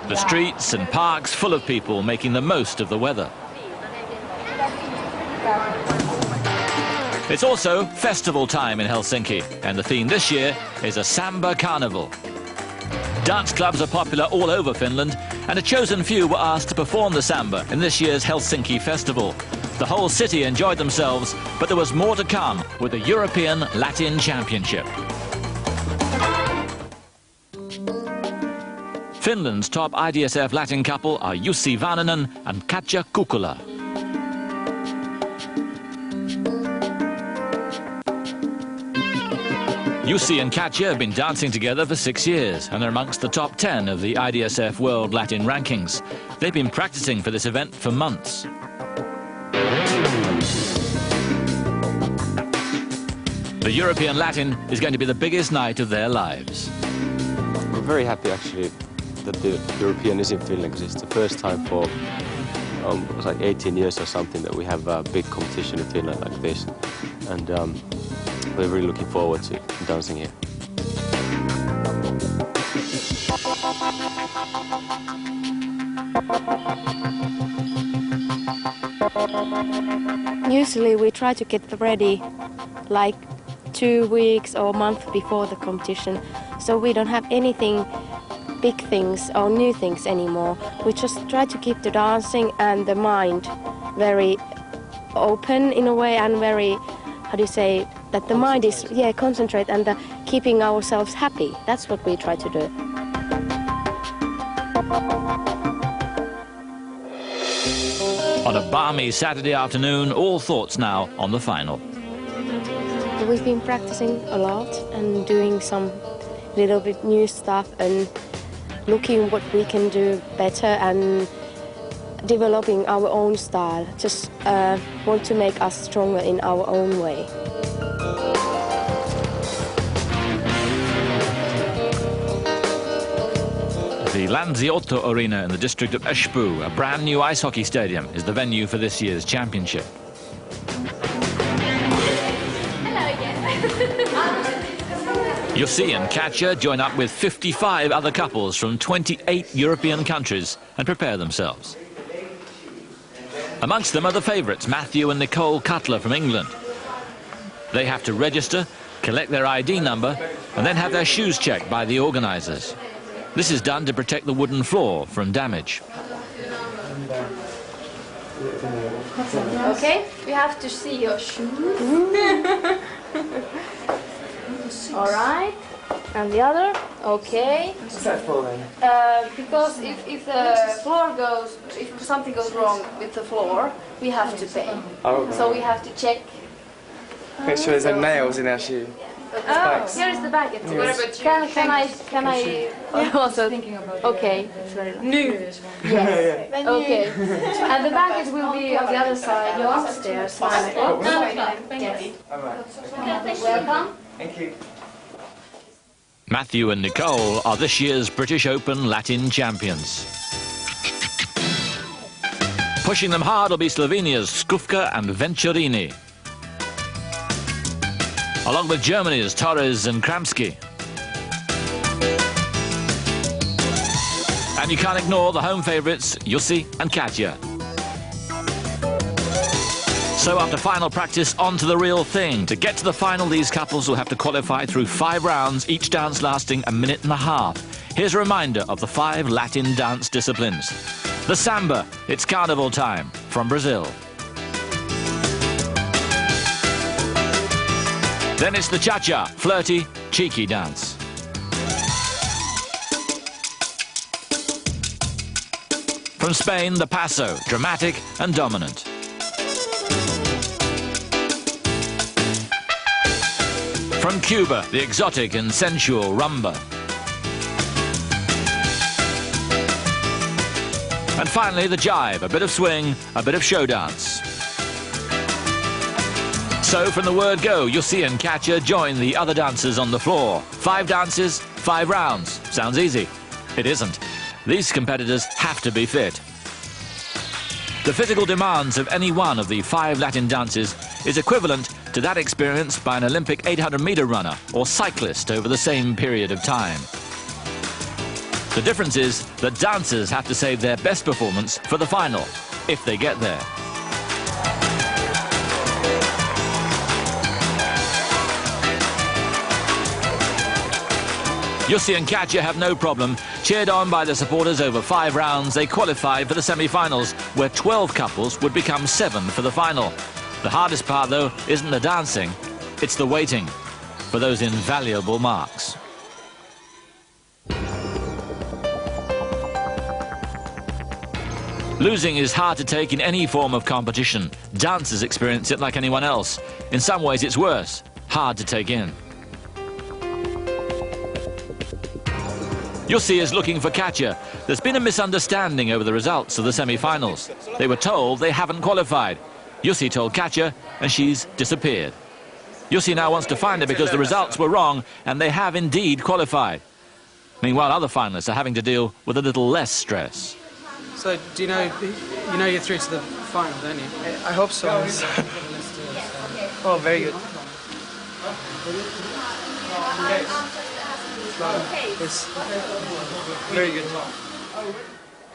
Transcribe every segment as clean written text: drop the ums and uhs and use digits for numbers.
The streets and parks full of people making the most of the weather. It's also festival time in Helsinki, and the theme this year is a samba carnival. Dance clubs are popular all over Finland, and a chosen few were asked to perform the samba in this year's Helsinki festival. The whole city enjoyed themselves, but there was more to come with the European Latin Championship. Finland's top IDSF Latin couple are Jussi Vaananen and Katya Koukkula. Jussi and Katya have been dancing together for 6 years and are amongst the top 10 of the IDSF World Latin Rankings. They've been practicing for this event for months. The European Latin is going to be the biggest night of their lives. We're very happy actually that the European is in Finland, because it's the first time for it's like 18 years or something that we have a big competition in Finland like this. And we're really looking forward to dancing here. Usually we try to get ready like 2 weeks or a month before the competition, so we don't have anything big things or new things anymore. We just try to keep the dancing and the mind very open in a way, and very, how do you say, that the mind is, concentrate, and keeping ourselves happy. That's what we try to do. On a balmy Saturday afternoon, all thoughts now on the final. We've been practicing a lot and doing some little bit new stuff and looking what we can do better and developing our own style. Just want to make us stronger in our own way. The Länsi Arena in the district of Espoo, a brand new ice hockey stadium, is the venue for this year's championship. Jussi and Katya join up with 55 other couples from 28 European countries and prepare themselves. Amongst them are the favourites, Matthew and Nicole Cutler from England. They have to register, collect their ID number, and then have their shoes checked by the organisers. This is done to protect the wooden floor from damage. Okay, we have to see your shoes. All right, and the other. Okay. What's that for then? Because if the floor goes, if something goes wrong with the floor, we have to pay. Oh. So we have to check. Make sure there's no nails in our shoe. Oh, here is the bag. Can I also thinking about? Okay, it's very long. New. Yes. Okay. And the baggage will be on the other side, upstairs. Yes. Welcome. Thank you. Matthew and Nicole are this year's British Open Latin champions. Pushing them hard will be Slovenia's Skufka and Venturini, along with Germany's Torres and Kramski. And you can't ignore the home favourites, Jussi and Katya. So after final practice, on to the real thing. To get to the final, these couples will have to qualify through 5 rounds, each dance lasting a minute and a half. Here's a reminder of the 5 Latin dance disciplines. The samba, it's carnival time, from Brazil. Then it's the cha-cha, flirty, cheeky dance. From Spain, the paso, dramatic and dominant. From Cuba, the exotic and sensual rumba. And finally, the jive, a bit of swing, a bit of show dance. So from the word go, Jussi and Katya join the other dancers on the floor. 5 dances, 5 rounds. Sounds easy. It isn't. These competitors have to be fit. The physical demands of any one of the 5 Latin dances is equivalent to that experienced by an Olympic 800-metre runner or cyclist over the same period of time. The difference is that dancers have to save their best performance for the final, if they get there. Jussi and Katya have no problem. Cheered on by the supporters over 5 rounds, they qualified for the semi-finals, where 12 couples would become 7 for the final. The hardest part, though, isn't the dancing, it's the waiting for those invaluable marks. Losing is hard to take in any form of competition. Dancers experience it like anyone else. In some ways it's worse, hard to take in. Jussi is looking for Katya. There's been a misunderstanding over the results of the semi-finals. They were told they haven't qualified. Jussi told Katya, and she's disappeared. Jussi now wants to find her because the results were wrong, and they have indeed qualified. Meanwhile, other finalists are having to deal with a little less stress. So, do you know you're through to the final, don't you? I hope so. Oh, very good. It's very good.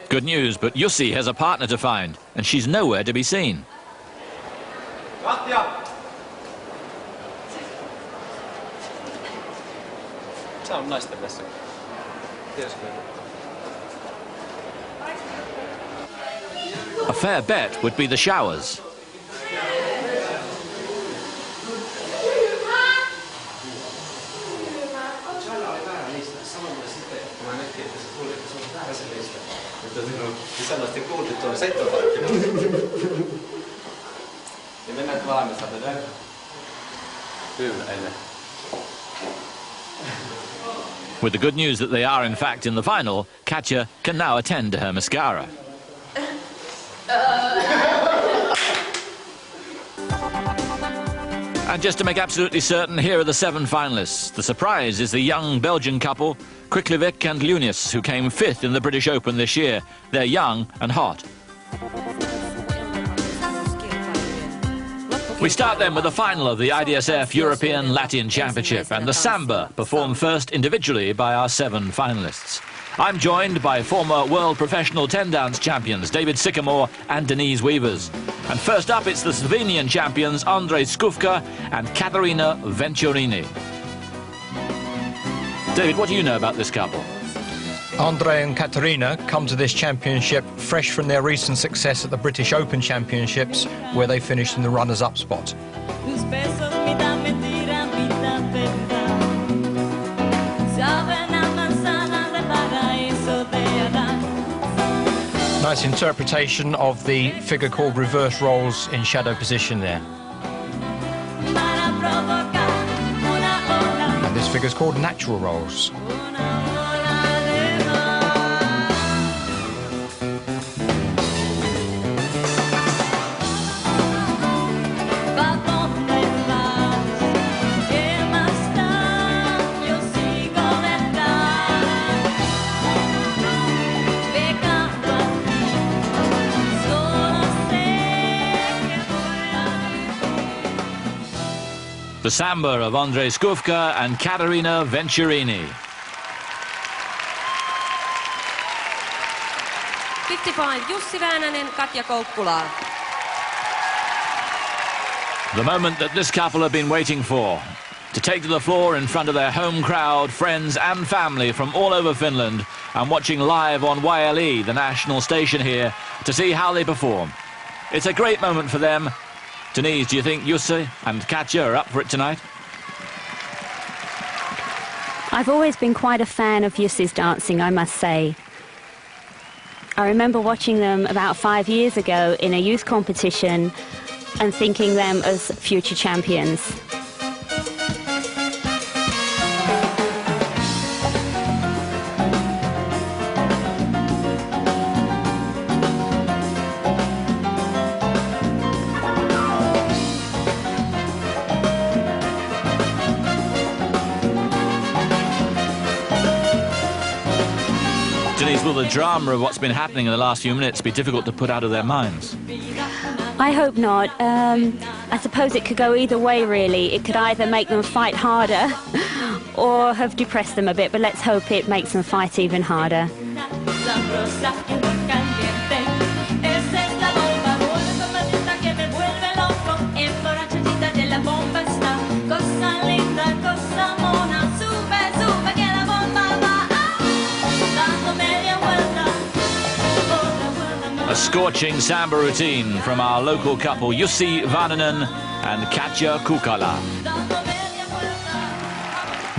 Good news, but Jussi has a partner to find, and she's nowhere to be seen. Katya! Se on naisten tässä. A fair bet would be the showers. With the good news that they are in fact in the final, Katya can now attend to her mascara. And just to make absolutely certain, here are the 7 finalists. The surprise is the young Belgian couple, Kryklyvyj and Leunis, who came 5th in the British Open this year. They're young and hot. We start then with the final of the IDSF European Latin Championship, and the samba performed first individually by our 7 finalists. I'm joined by former world professional 10-dance champions David Sycamore and Denise Weavers. And first up, it's the Slovenian champions Skufka and Katerina Venturini. David, what do you know about this couple? Andre and Katerina come to this championship fresh from their recent success at the British Open Championships, where they finished in the runners-up spot. Nice interpretation of the figure called reverse rolls in shadow position there. And this figure's called natural rolls. The samba of Skufka and Katerina Venturini. 55, Jussi Vaananen, Katya Koukkula. The moment that this couple have been waiting for, to take to the floor in front of their home crowd, friends and family from all over Finland, and watching live on YLE, the national station here, to see how they perform. It's a great moment for them. Denise, do you think Jussi and Katya are up for it tonight? I've always been quite a fan of Jussi's dancing, I must say. I remember watching them about 5 years ago in a youth competition and thinking them as future champions. Denise, will the drama of what's been happening in the last few minutes be difficult to put out of their minds? I hope not. I suppose it could go either way, really. It could either make them fight harder or have depressed them a bit, but let's hope it makes them fight even harder. A scorching samba routine from our local couple Jussi Vaananen and Katya Koukkula.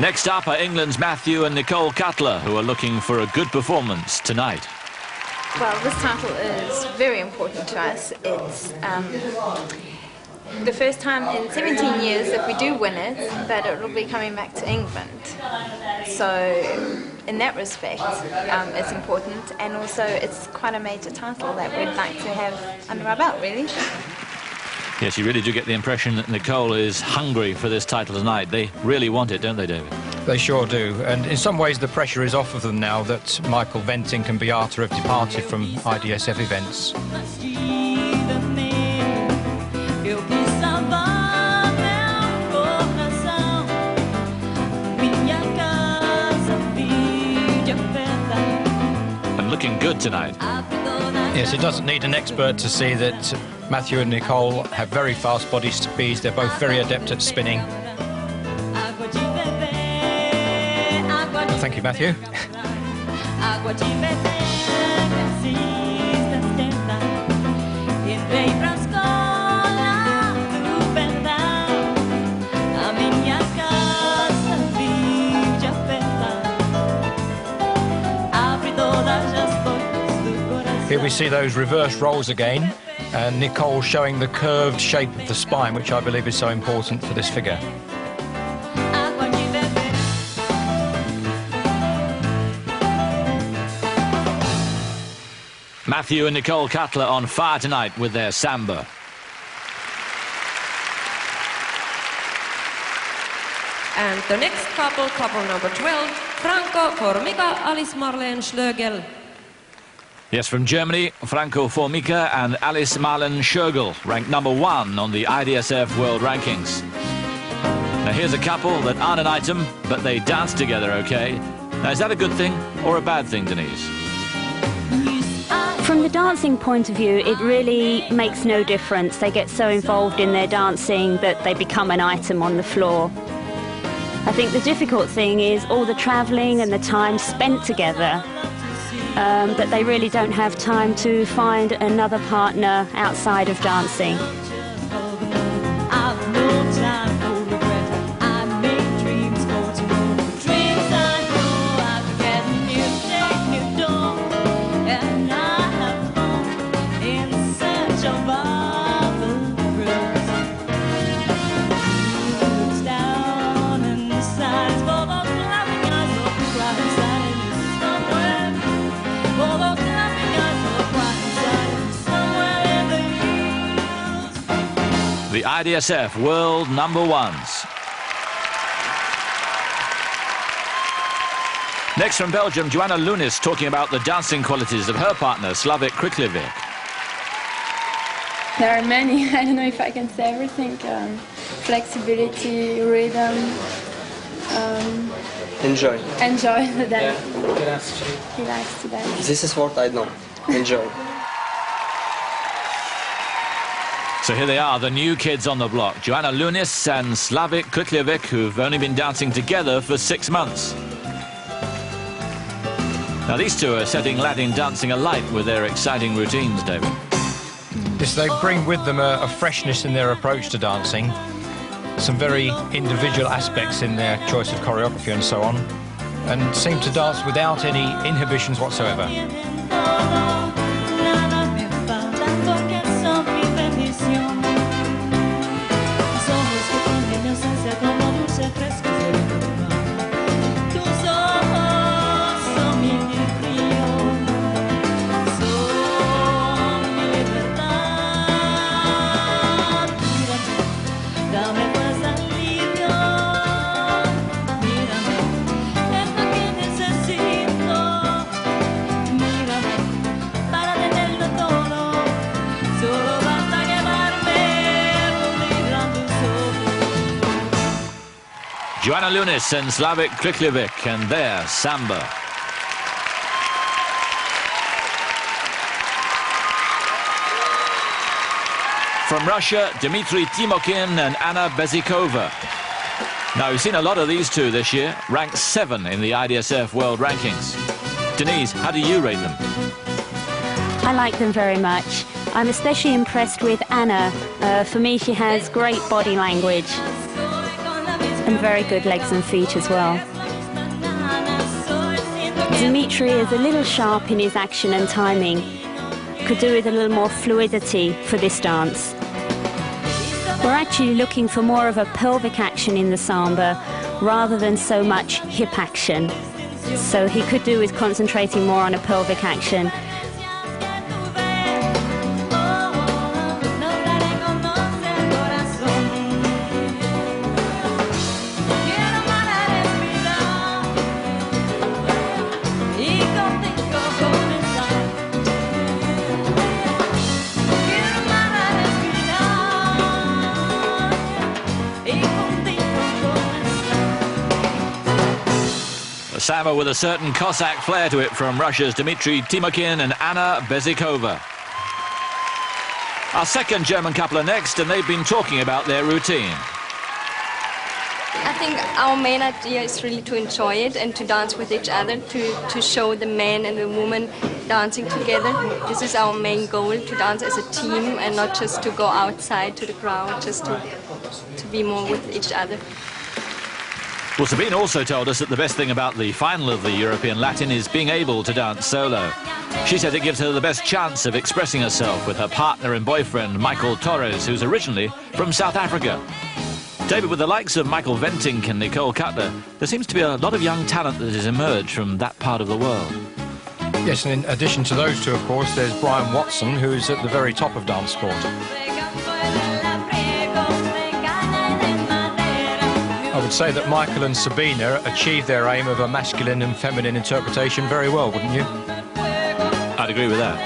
Next up are England's Matthew and Nicole Cutler, who are looking for a good performance tonight. Well, this title is very important to us. It's the first time in 17 years that we do win it, that it will be coming back to England. So in that respect, it's important, and also it's quite a major title that we'd like to have under our belt, really. Yes, you really do get the impression that Nicole is hungry for this title tonight. They really want it, don't they, David? They sure do, and in some ways the pressure is off of them now that Michael Venting and Beata have departed from IDSF events. And looking good tonight. Yes, it doesn't need an expert to see that Matthew and Nicole have very fast body speeds. They're both very adept at spinning. Thank you, Matthew. Here we see those reverse rolls again, and Nicole showing the curved shape of the spine, which I believe is so important for this figure. Matthew and Nicole Cutler on fire tonight with their samba. And the next couple, couple number 12, Franco Formica, Alice Marlene Schlögel. Yes, from Germany, Franco Formica and Alice Marlene Schlögel, ranked #1 on the IDSF World Rankings. Now here's a couple that aren't an item, but they dance together okay. Now is that a good thing or a bad thing, Denise? From the dancing point of view, it really makes no difference. They get so involved in their dancing that they become an item on the floor. I think the difficult thing is all the travelling and the time spent together, that they really don't have time to find another partner outside of dancing. The IDSF World #1s. Next from Belgium, Joanna Leunis talking about the dancing qualities of her partner, Slavik Kryklyvyj. There are many. I don't know if I can say everything. Flexibility, rhythm. Enjoy. Enjoy the dance. Yeah, good attitude. He likes to dance. This is what I know. Enjoy. So here they are, the new kids on the block, Joanna Leunis and Slavik Kryklyvyj, who've only been dancing together for 6 months. Now these two are setting Latin dancing alight with their exciting routines, David. Yes, they bring with them a freshness in their approach to dancing, some very individual aspects in their choice of choreography and so on, and seem to dance without any inhibitions whatsoever. Joanna Leunis and Slavik Kryklyvyj and their samba. From Russia, Dimitri Timokin and Anna Bezikova. Now, we've seen a lot of these two this year, ranked 7 in the IDSF World Rankings. Denise, how do you rate them? I like them very much. I'm especially impressed with Anna. For me, she has great body language and very good legs and feet as well. Dimitri is a little sharp in his action and timing. Could do with a little more fluidity for this dance. We're actually looking for more of a pelvic action in the samba rather than so much hip action. So he could do with concentrating more on a pelvic action. Samba with a certain Cossack flair to it from Russia's Dimitri Timokin and Anna Bezikova. Our second German couple are next, and they've been talking about their routine. I think our main idea is really to enjoy it and to dance with each other, to show the man and the woman dancing together. This is our main goal, to dance as a team and not just to go outside to the crowd, just to be more with each other. Well, Sabina also told us that the best thing about the final of the European Latin is being able to dance solo. She said it gives her the best chance of expressing herself with her partner and boyfriend, Michael Torres, who's originally from South Africa. David, with the likes of Michael Ventink and Nicole Cutler, there seems to be a lot of young talent that has emerged from that part of the world. Yes, and in addition to those two, of course, there's Brian Watson, who's at the very top of dance sport. I would say that Michael and Sabina achieved their aim of a masculine and feminine interpretation very well, wouldn't you? I'd agree with that.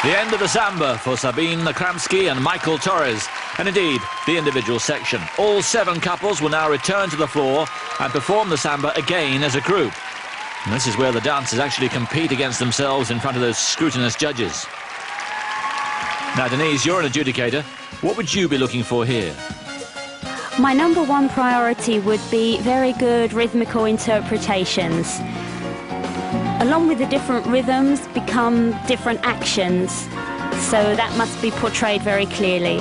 The end of the samba for Sabina Kramski and Michael Torres, and indeed the individual section. All 7 couples will now return to the floor and perform the samba again as a group. And this is where the dancers actually compete against themselves in front of those scrutinous judges. Now, Denise, you're an adjudicator. What would you be looking for here? My number one priority would be very good rhythmical interpretations. Along with the different rhythms become different actions, so that must be portrayed very clearly.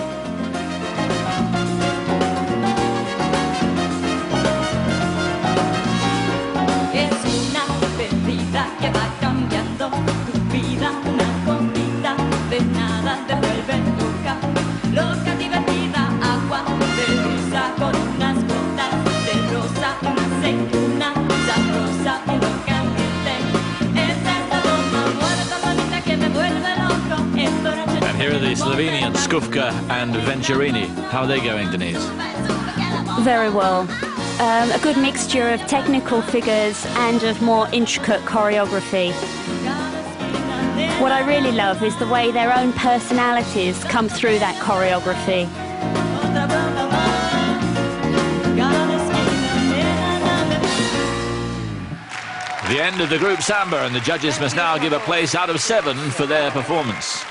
Here are the Slovenian Skufka and Venturini. How are they going, Denise? Very well. A good mixture of technical figures and of more intricate choreography. What I really love is the way their own personalities come through that choreography. The end of the group samba, and the judges must now give a place out of 7 for their performance.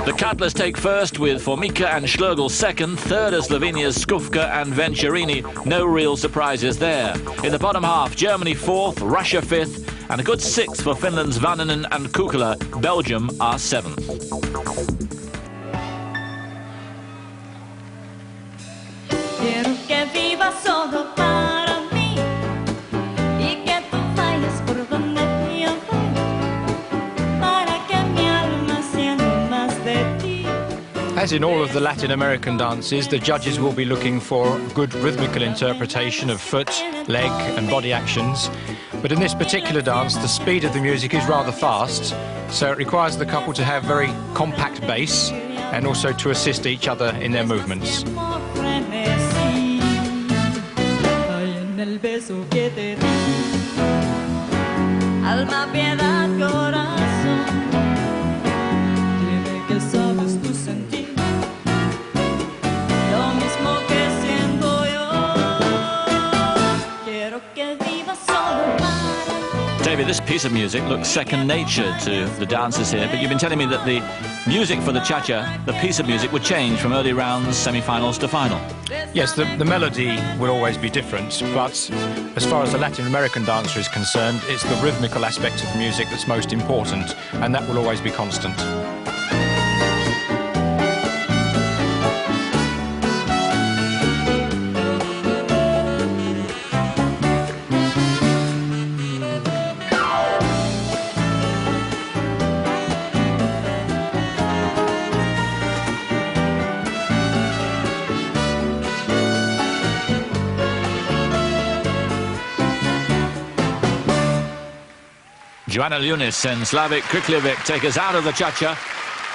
The Cutlers take first with Formica and Schlegel second, third are Slovenia's Skufka and Venturini. No real surprises there. In the bottom half, Germany 4th, Russia 5th, and a good 6th for Finland's Vaananen and Koukkula. Belgium are 7th. As As in all of the Latin American dances, the judges will be looking for good rhythmical interpretation of foot, leg and body actions. But in this particular dance, the speed of the music is rather fast, so it requires the couple to have very compact bass and also to assist each other in their movements. David, this piece of music looks second nature to the dancers here, but you've been telling me that the music for the cha-cha, the piece of music, would change from early rounds, semi-finals to final. Yes, the melody will always be different, but as far as the Latin American dancer is concerned, it's the rhythmical aspect of the music that's most important, and that will always be constant. Joanna Leunis and Slavik Kryklyvyj take us out of the cha-cha,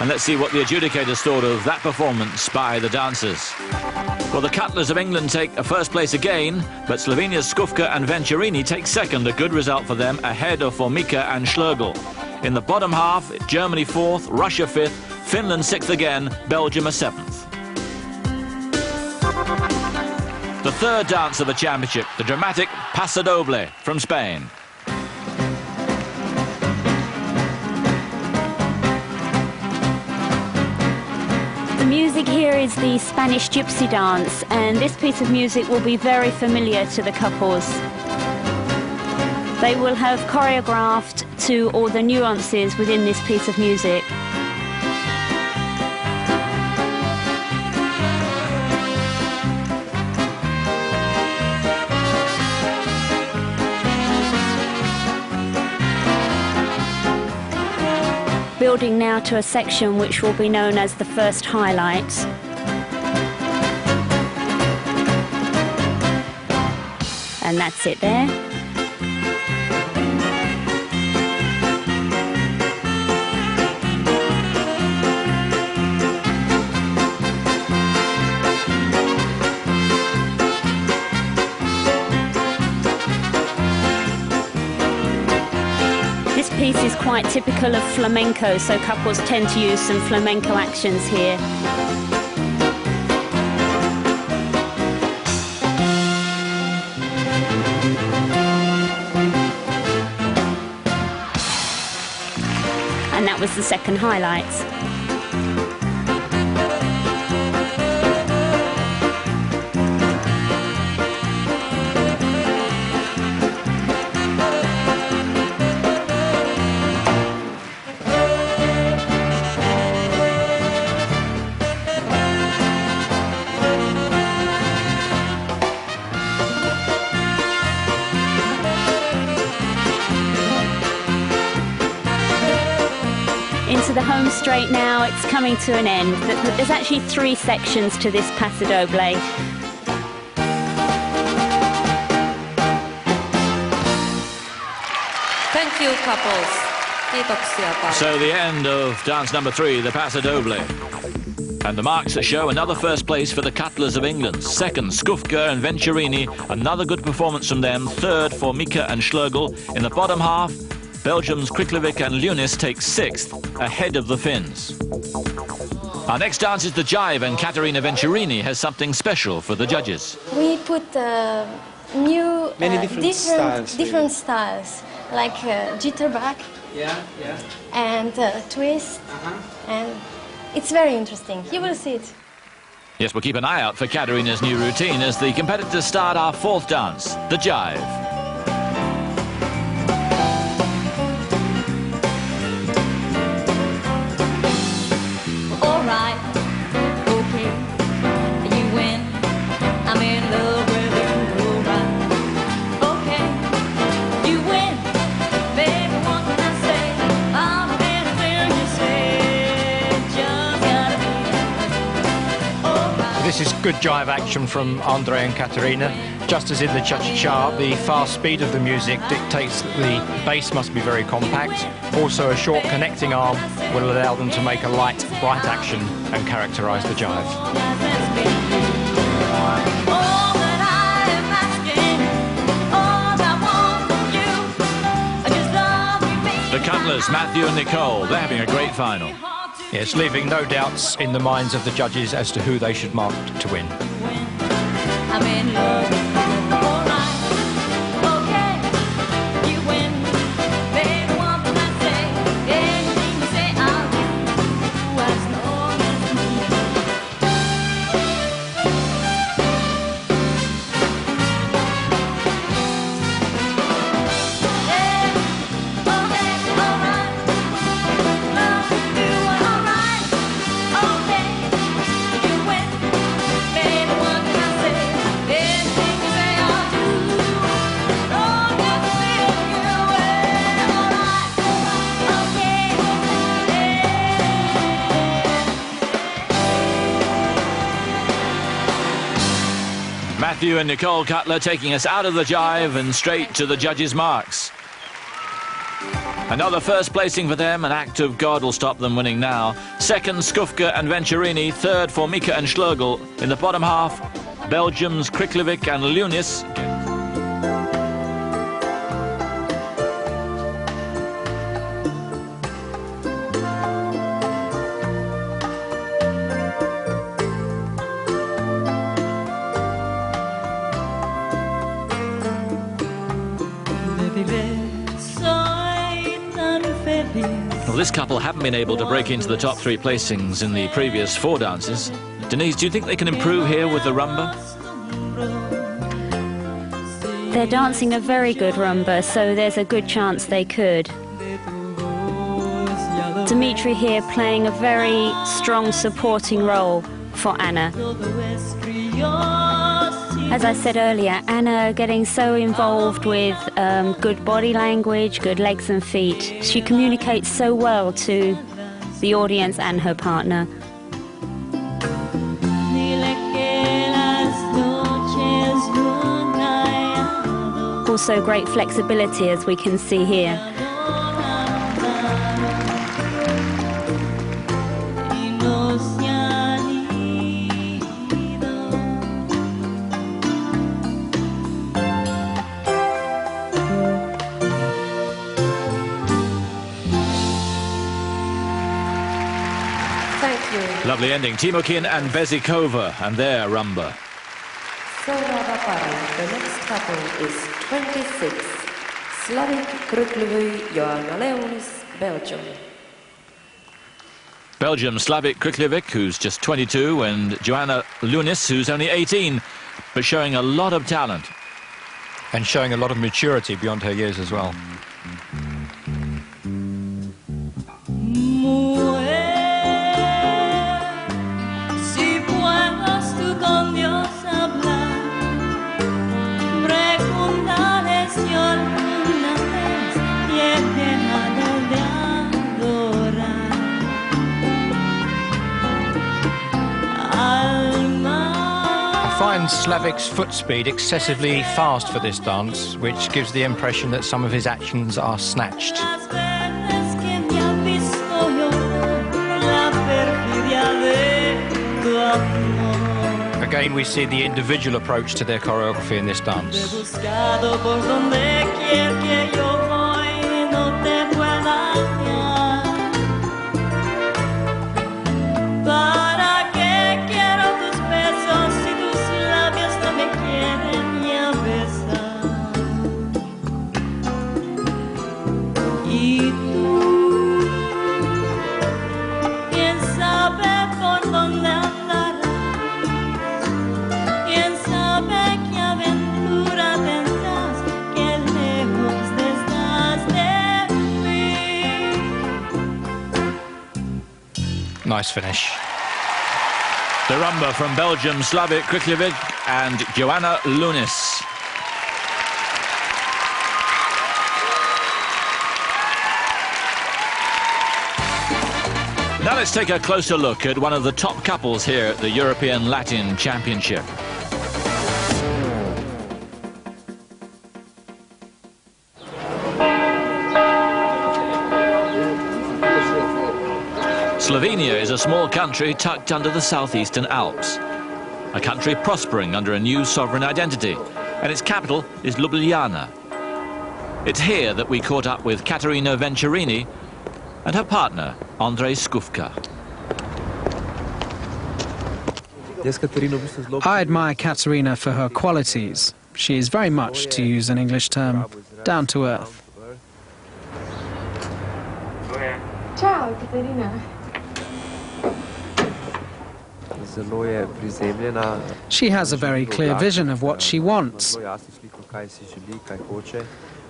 and let's see what the adjudicators thought of that performance by the dancers. Well, the Cutlers of England take a first place again, but Slovenia's Skufka and Venturini take second, a good result for them, ahead of Formica and Schlögl. In the bottom half, Germany fourth, Russia fifth, Finland sixth again, Belgium a seventh. The third dance of the championship, the dramatic Paso Doble from Spain. The music here is the Spanish Gypsy dance, and this piece of music will be very familiar to the couples. They will have choreographed to all the nuances within this piece of music. Building now to a section which will be known as the first highlight. And that's it there. This piece is quite typical of flamenco, so couples tend to use some flamenco actions here. And that was the second highlight. Into the home straight now, it's coming to an end. There's actually three sections to this Paso Doble. Thank you, couples. Kiitoksia paljon. So the end of dance number 3, the Paso Doble. And the marks that show another first place for the Cutlers of England. Second, Skufka and Venturini, another good performance from them. Third, Formica and Schlögl. In the bottom half, Belgium's Kryklyvyj and Leunis take 6th, ahead of the Finns. Our next dance is the jive, and Katerina Venturini has something special for the judges. We put new, Many different styles, like jitterbug and twist, and it's very interesting. You will see it. Yes, we'll keep an eye out for Katerina's new routine as the competitors start our 4th dance, the jive. This is good jive action from Andre and Katerina. Just as in the cha-cha-cha, the fast speed of the music dictates that the bass must be very compact. Also, a short connecting arm will allow them to make a light, bright action and characterize the jive. The Cutlers, Matthew and Nicole, they're having a great final. Yes, leaving no doubts in the minds of the judges as to who they should mark to win. Matthew and Nicole Cutler taking us out of the jive and straight to the judges' marks. Another first placing for them, an act of God will stop them winning now. Second, Skufka and Venturini. Third, Formica and Schlegel. In the bottom half, Belgium's Kryklyvyj and Leunis. Well, this couple haven't been able to break into the top three placings in the previous four dances. Denise, do you think they can improve here with the rumba? They're dancing a very good rumba, so there's a good chance they could. Dimitri here playing a very strong supporting role for Anna. As I said earlier, Anna getting so involved with good body language, good legs and feet. She communicates so well to the audience and her partner. Also great flexibility, as we can see here. Lovely ending. Timokin and Bezikova and their rumba. The next couple is 26. Slavik Kryklyvyj, Joanna Leunis, Belgium. Belgium, Slavik Kryklyvyj, who's just 22, and Joanna Leunis, who's only 18, but showing a lot of talent. And showing a lot of maturity beyond her years as well. I find Slavik's foot speed excessively fast for this dance, which gives the impression that some of his actions are snatched. Again, we see the individual approach to their choreography in this dance. Nice finish. The rumba from Belgium, Slavik Kryklyvyj and Joanna Leunis. Now let's take a closer look at one of the top couples here at the European Latin Championship. Slovenia is a small country tucked under the southeastern Alps, a country prospering under a new sovereign identity, and its capital is Ljubljana. It's here that we caught up with Katerina Venturini and her partner, Andrei Skufka. I admire Katerina for her qualities. She is very much, to use an English term, down to earth. Ciao, Katerina. She has a very clear vision of what she wants.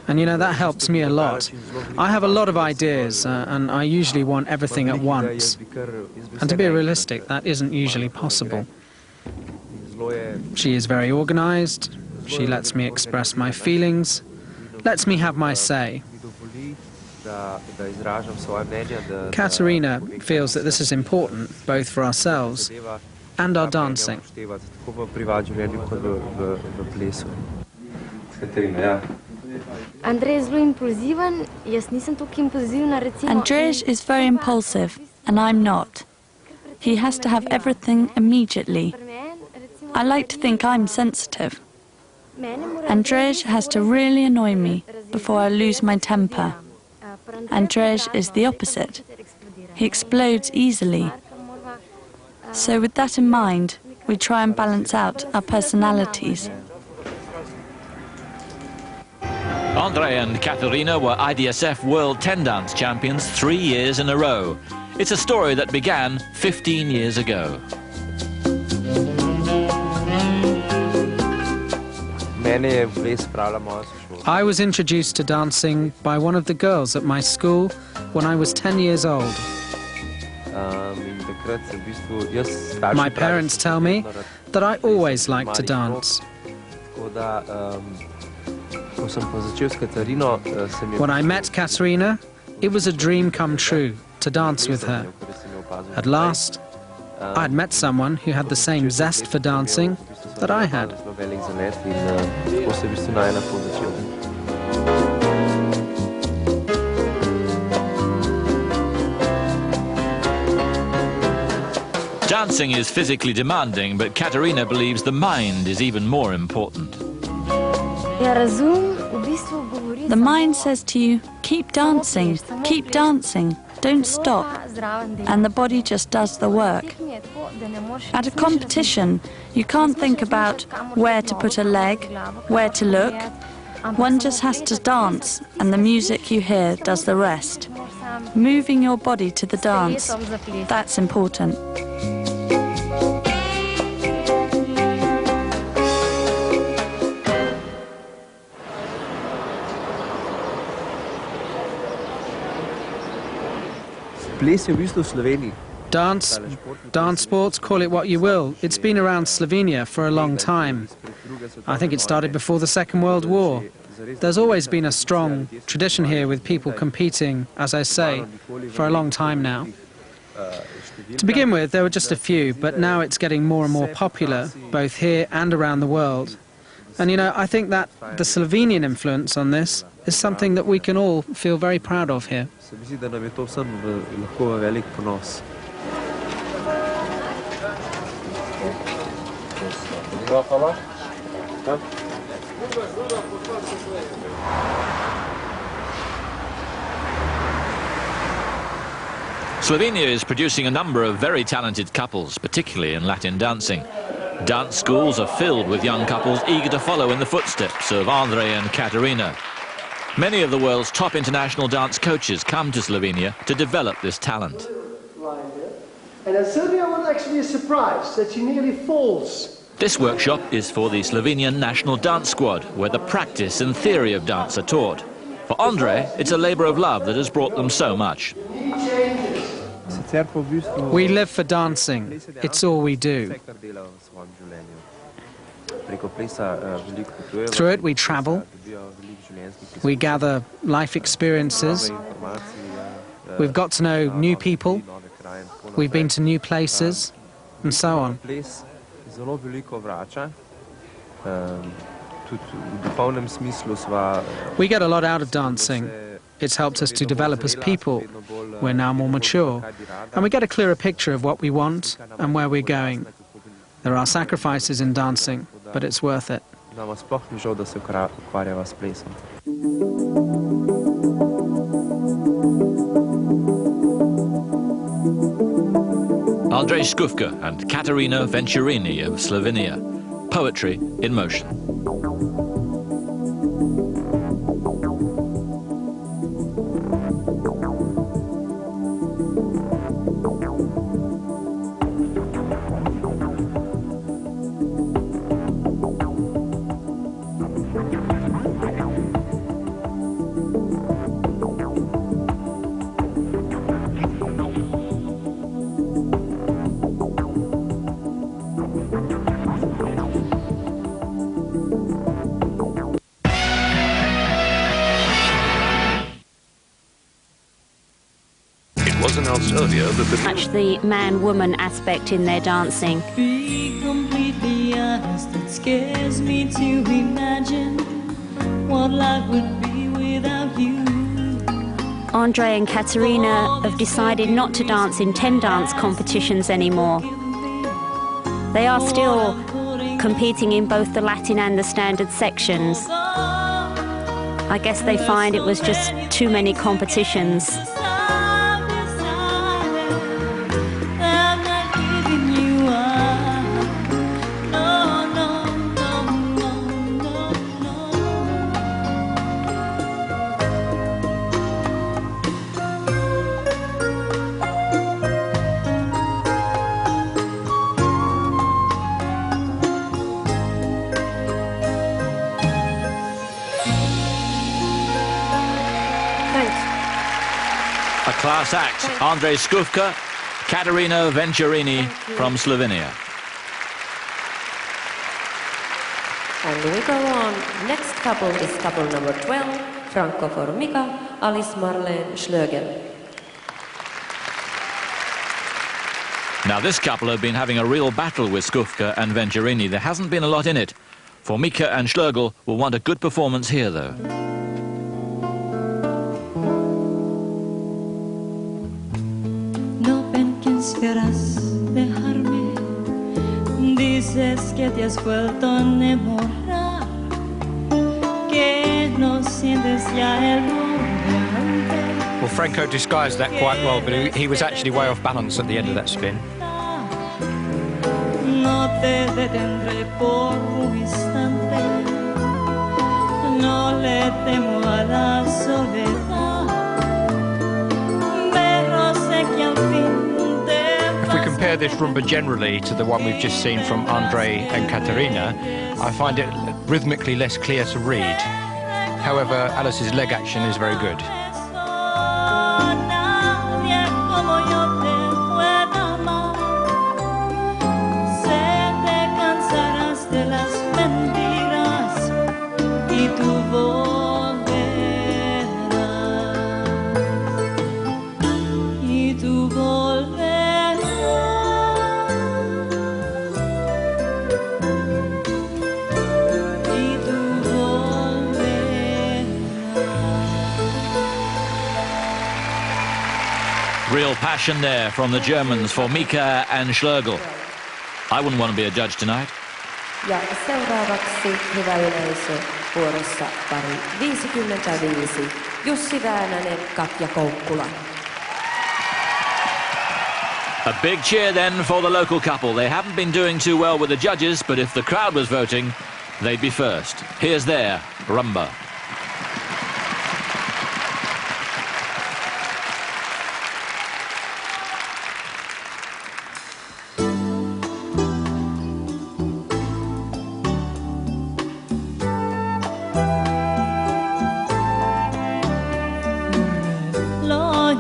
And you know, that helps me a lot. I have a lot of ideas, and I usually want everything at once. And to be realistic, that isn't usually possible. She is very organized. She lets me express my feelings, lets me have my say. Katerina feels that this is important, both for ourselves and our dancing. Andrej is very impulsive, and I'm not. He has to have everything immediately. I like to think I'm sensitive. Andrej has to really annoy me before I lose my temper. Andrej is the opposite. He explodes easily. So with that in mind, we try and balance out our personalities. Andrei and Katerina were IDSF World 10 Dance Champions 3 years in a row. It's a story that began 15 years ago. I was introduced to dancing by one of the girls at my school when I was 10 years old. My parents tell me that I always liked to dance. When I met Katerina, it was a dream come true to dance with her. At last, I'd met someone who had the same zest for dancing that I had. Dancing is physically demanding, but Katerina believes the mind is even more important. The mind says to you, keep dancing, don't stop. And the body just does the work. At a competition, you can't think about where to put a leg, where to look. One just has to dance, and the music you hear does the rest. Moving your body to the dance, that's important. Dance sports, call it what you will. It's been around Slovenia for a long time. I think it started before the Second World War. There's always been a strong tradition here with people competing, as I say, for a long time now. To begin with, there were just a few, but now it's getting more and more popular, both here and around the world. And you know, I think that the Slovenian influence on this is something that we can all feel very proud of here. Slovenia is producing a number of very talented couples, particularly in Latin dancing. Dance schools are filled with young couples eager to follow in the footsteps of Andrei and Katerina. Many of the world's top international dance coaches come to Slovenia to develop this talent. And Sylvia was actually surprised that she nearly falls. This workshop is for the Slovenian national dance squad, where the practice and theory of dance are taught. For Andrei, it's a labor of love that has brought them so much. We live for dancing. It's all we do. Through it, we travel. We gather life experiences. We've got to know new people. We've been to new places, and so on. We get a lot out of dancing. It's helped us to develop as people. We're now more mature, and we get a clearer picture of what we want and where we're going. There are sacrifices in dancing, but it's worth it. Andrei Skufka and Katerina Venturini of Slovenia. Poetry in motion. Much the man-woman aspect in their dancing. Be completely honest, it scares me to imagine what life would be without you. Andrei and Katerina have decided not to dance in 10 dance competitions anymore. They are still competing in both the Latin and the standard sections. I guess they find it was just too many competitions. Class act, Andrei Skufka, Katerina Venturini from Slovenia. And we go on. Next couple is couple number 12, Franco Formica, Alice-Marlene Schlögel. Now this couple have been having a real battle with Skufka and Venturini. There hasn't been a lot in it. Formica and Schlögel will want a good performance here though. Dejarme, dices que te has vuelto a enamorar, que no sientes ya el amor de antes. Well, Franco disguised that quite well, but he was actually way off balance at the end of that spin. No te detendré por un instante, no le temo a la soledad, pero sé que al fin. If we compare this rumba generally to the one we've just seen from Andrei and Katerina, I find it rhythmically less clear to read. However, Alice's leg action is very good. Real passion there from the Germans, Formica and Schlögel. I wouldn't want to be a judge tonight. Ja seuraavaksi hyvä yleisö vuorossa pari 55, Jussi Vaananen, Katya Koukkula. A big cheer then for the local couple. They haven't been doing too well with the judges, but if the crowd was voting, they'd be first. Here's their rumba.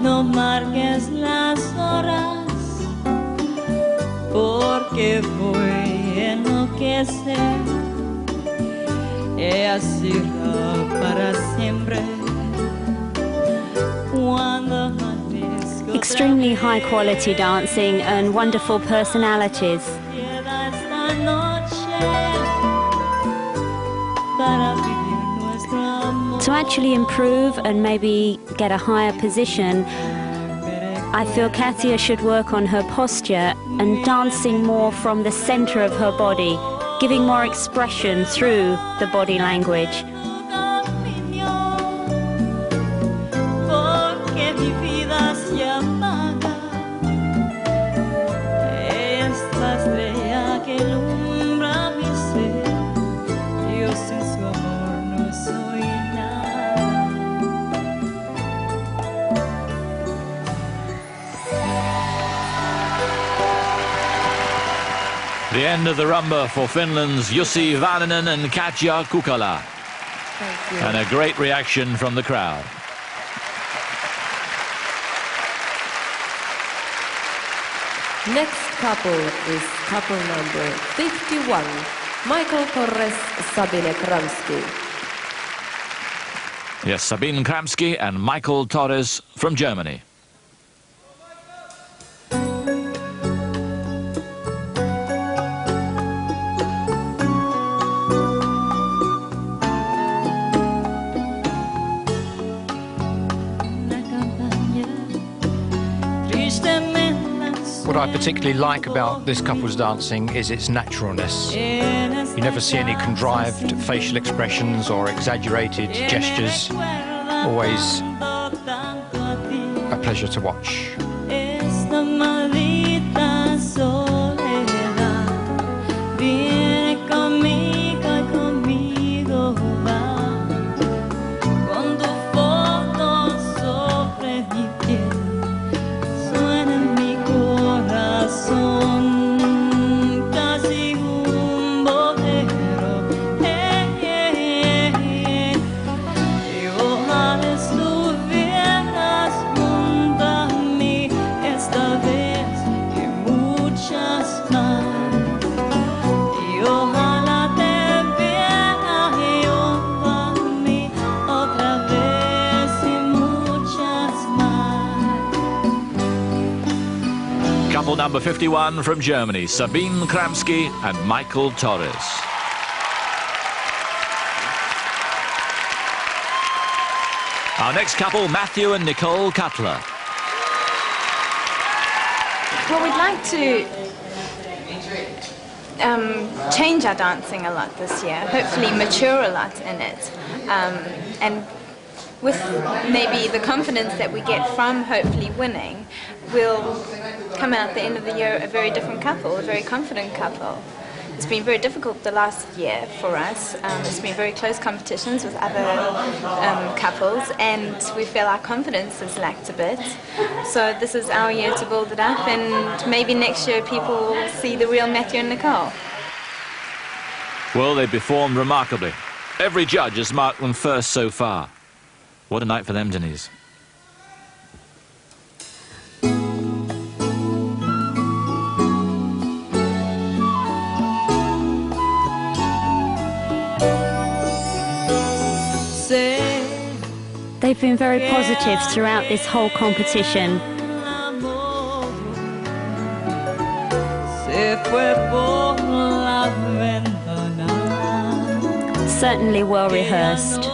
No marques las horas, porque voy a enloquecer. Y así será para siempre. extremely high-quality dancing and wonderful personalities. To actually improve and maybe get a higher position, I feel Katya should work on her posture and dancing more from the center of her body, giving more expression through the body language. The end of the rumba for Finland's Jussi Vaananen and Katya Koukkula. And a great reaction from the crowd. Next couple is couple number 51, Michael Torres, Sabina Kramski. Yes, Sabina Kramski and Michael Torres from Germany. What I particularly like about this couple's dancing is its naturalness. You never see any contrived facial expressions or exaggerated gestures. Always a pleasure to watch. Couple number 51 from Germany, Sabina Kramski and Michael Torres. Our next couple, Matthew and Nicole Cutler. Well, we'd like to change our dancing a lot this year, hopefully mature a lot in it, and with maybe the confidence that we get from hopefully winning, we'll come out at the end of the year a very different couple, a very confident couple. It's been very difficult the last year for us. It's been very close competitions with other couples, and we feel our confidence has lacked a bit. So this is our year to build it up, and maybe next year people will see the real Matthew and Nicole. Well, they performed remarkably. Every judge has marked them first so far. What a night for them, Denise. They've been very positive throughout this whole competition. Certainly well rehearsed.